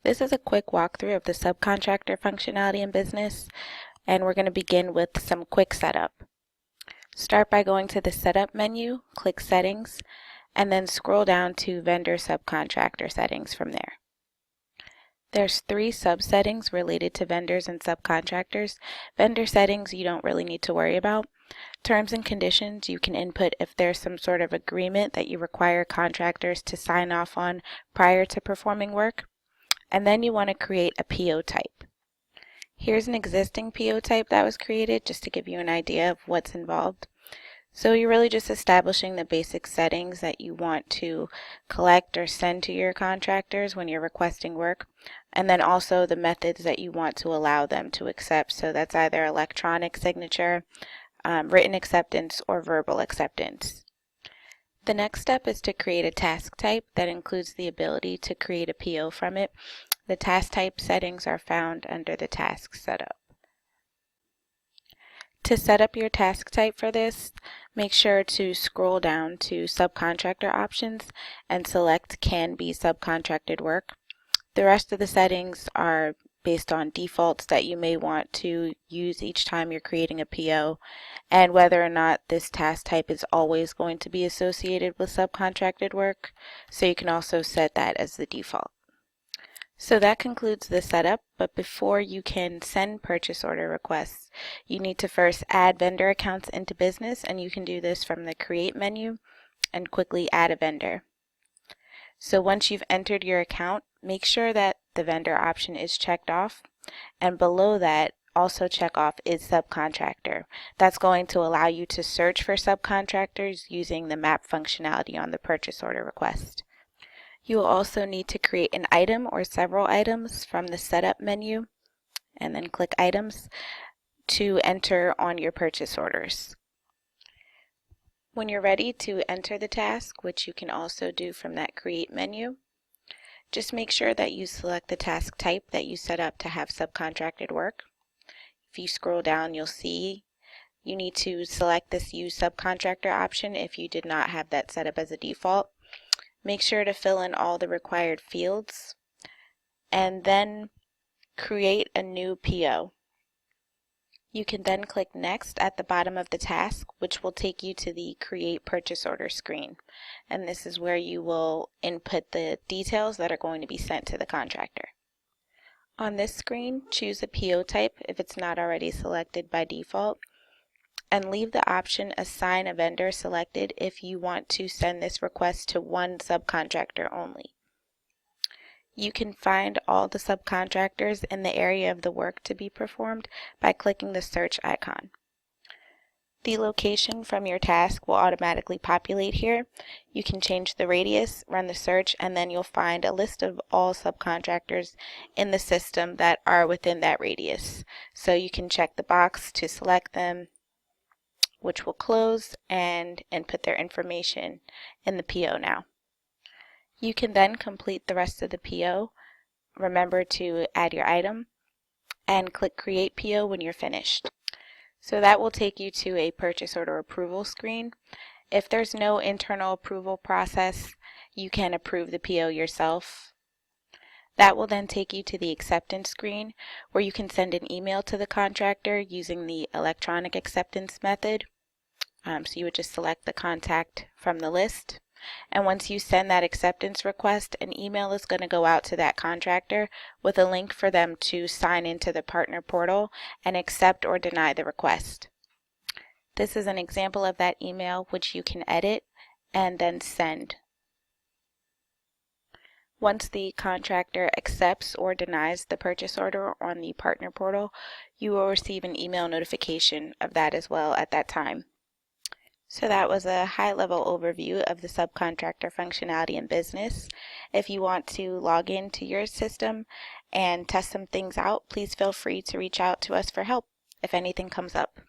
This is a quick walkthrough of the subcontractor functionality in business, and we're going to begin with some quick setup. Start by going to the Setup menu, click Settings, and then scroll down to Vendor Subcontractor Settings from there. There's 3 sub-settings related to vendors and subcontractors. Vendor settings you don't really need to worry about. Terms and conditions you can input if there's some sort of agreement that you require contractors to sign off on prior to performing work. And then you want to create a PO type. Here's an existing PO type that was created just to give you an idea of what's involved. So you're really just establishing the basic settings that you want to collect or send to your contractors when you're requesting work, and then also the methods that you want to allow them to accept. So that's either electronic signature, written acceptance, or verbal acceptance. The next step is to create a task type that includes the ability to create a PO from it. The task type settings are found under the task setup. To set up your task type for this, make sure to scroll down to subcontractor options and select can be subcontracted work. The rest of the settings are based on defaults that you may want to use each time you're creating a PO, and whether or not this task type is always going to be associated with subcontracted work, so you can also set that as the default. So that concludes the setup, but before you can send purchase order requests, you need to first add vendor accounts into business, and you can do this from the Create menu and quickly add a vendor. So once you've entered your account, make sure that the vendor option is checked off, and below that also check off is subcontractor. That's going to allow you to search for subcontractors using the map functionality on the purchase order request. You will also need to create an item or several items from the Setup menu, and then click Items to enter on your purchase orders. When you're ready to enter the task, which you can also do from that Create menu, just make sure that you select the task type that you set up to have subcontracted work. If you scroll down, you'll see you need to select this Use Subcontractor option if you did not have that set up as a default. Make sure to fill in all the required fields, and then create a new PO. You can then click Next at the bottom of the task, which will take you to the Create Purchase Order screen. And this is where you will input the details that are going to be sent to the contractor. On this screen, choose a PO type if it's not already selected by default, and leave the option Assign a Vendor selected if you want to send this request to one subcontractor only. You can find all the subcontractors in the area of the work to be performed by clicking the search icon. The location from your task will automatically populate here. You can change the radius, run the search, and then you'll find a list of all subcontractors in the system that are within that radius. So you can check the box to select them, which will close, and input their information in the PO now. You can then complete the rest of the PO. Remember to add your item and click Create PO when you're finished. So that will take you to a purchase order approval screen. If there's no internal approval process, you can approve the PO yourself. That will then take you to the acceptance screen, where you can send an email to the contractor using the electronic acceptance method. So you would just select the contact from the list, and once you send that acceptance request, an email is going to go out to that contractor with a link for them to sign into the partner portal and accept or deny the request. This is an example of that email, which you can edit and then send. Once the contractor accepts or denies the purchase order on the partner portal, you will receive an email notification of that as well at that time. So that was a high-level overview of the subcontractor functionality in business. If you want to log into your system and test some things out, please feel free to reach out to us for help if anything comes up.